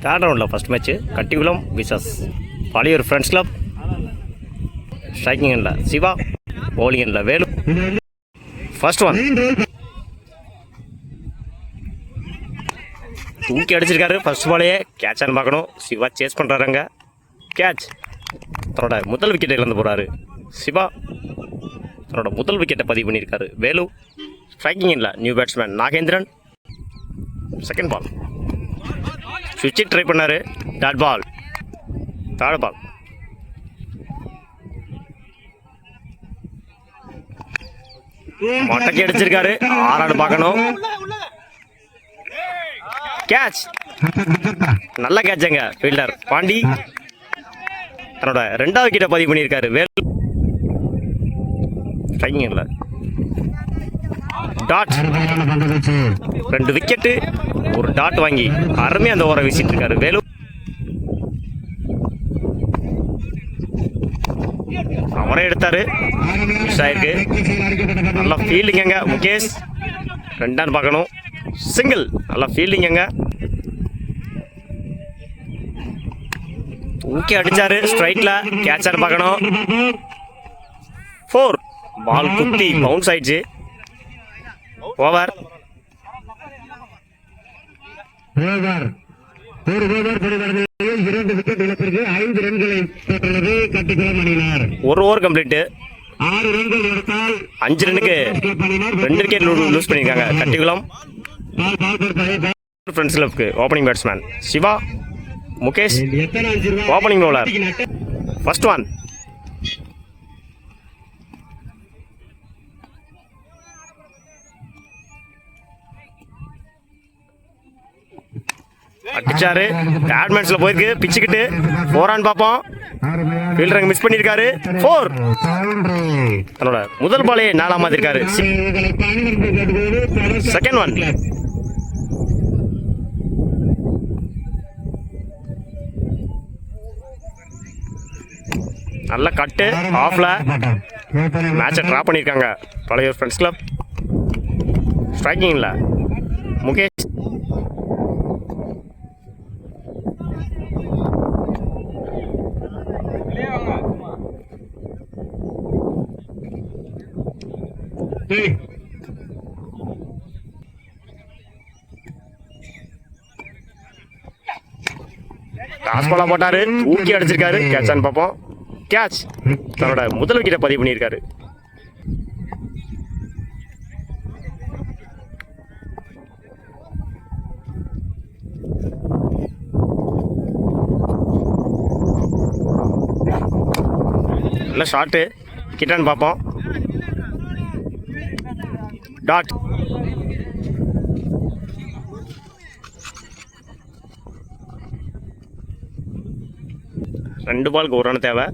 Third ரவுண்டில் first match Kattikulam விசஸ் Palaiyur friends club. Striking எண்டில் சிவா, பவுலிங் எண்டில் வேலு. ஃபர்ஸ்ட் ஒன் தூக்கி அடிச்சிருக்காரு. ஃபர்ஸ்ட் பாலையே கேட்சான்னு பார்க்கணும். சிவா சேஸ் பண்ணுறாருங்க. கேட்ச். தன்னோட முதல் விக்கெட்டை இழந்து போகிறாரு சிவா. தன்னோட முதல் விக்கெட்டை பதிவு பண்ணியிருக்காரு வேலு. ஸ்ட்ரைக்கிங் எண்டில் new batsman Nagendran. Second ball சுவிட்ச் ட்ரை பண்ணார். Dot ball. தேர்ட் பால் மொட்டைக்கு அடிச்சிருக்காரு. ஆறாடு பார்க்கணும். கேட்ச். நல்ல கேட்சுங்க. ஃபீல்டர் பாண்டி தன்னோட ரெண்டாவது விக்கெட்டை பதிவு பண்ணியிருக்காரு வேலு. ஸ்ட்ரைக்கிங் இல்லை டாட். 2 விக்கெட்டு, ஒரு டாட் வாங்கி அருமையாக அந்த ஓவரை வீசிட்டு இருக்காரு வேலு. அவரே எடுத்தாரு. மிஸ் ஆயிருக்கு. நல்லா ஃபீல்டிங்க முகேஷ். 2 பார்க்கணும். சிங்கிள். நல்லா ஃபீல்டிங்க. தூக்கி அடிச்சாரு ஸ்ட்ரைட்ல. கேட்சான்னு பார்க்கணும். 4. பால் குத்தி பவுன்ஸ் ஆயிடுச்சு. ஓவர். ஒரு ஓவர் கம்ப்ளீட். 5 ரன்னுக்கு 2 விக்கெட் லூஸ் பண்ணியிருக்காங்க கட்டிக்குளம் ஃப்ரெண்ட்ஸ் கிளப்க்கு. Opening batsman Siva, Mukesh. Opening bowler first one அடிச்சாரு. பேட்மேன்ஸ்ல போயிருக்கு. பிச்சுக்கிட்டு 4 ஆன் பார்ப்போம். ஃபீல்டர் மிஸ் பண்ணியிருக்காரு. 4. தன்னோட முதல் பாலே 4 மாத்திருக்காரு. செகண்ட் ஒன் நல்ல கட்டு. ஆஃப்ல மேட்சை ட்ராப் பண்ணியிருக்காங்க பழைய ஃப்ரெண்ட்ஸ் கிளப். ஸ்ட்ரைக்கிங் இல்லை முகேஷ். டாஸ் பாலா போட்டாரு. தூக்கி அடிச்சிருக்காரு. கேட்சான்னு பார்ப்போம். கேட்ச். தன்னோட முதல் விக்கெட்டை பதிவு பண்ணியிருக்காரு. நல்ல ஷாட்டு. கிட்டான்னு பார்ப்போம். டாட். ரெண்டு பாலுக்கு 1 ரன் தேவை.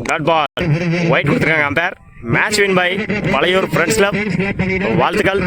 Dot ball. ஒயிட் கொடுத்துருக்காங்க umpire. Match win by Palaiyur friends club. வாழ்த்துக்கள்.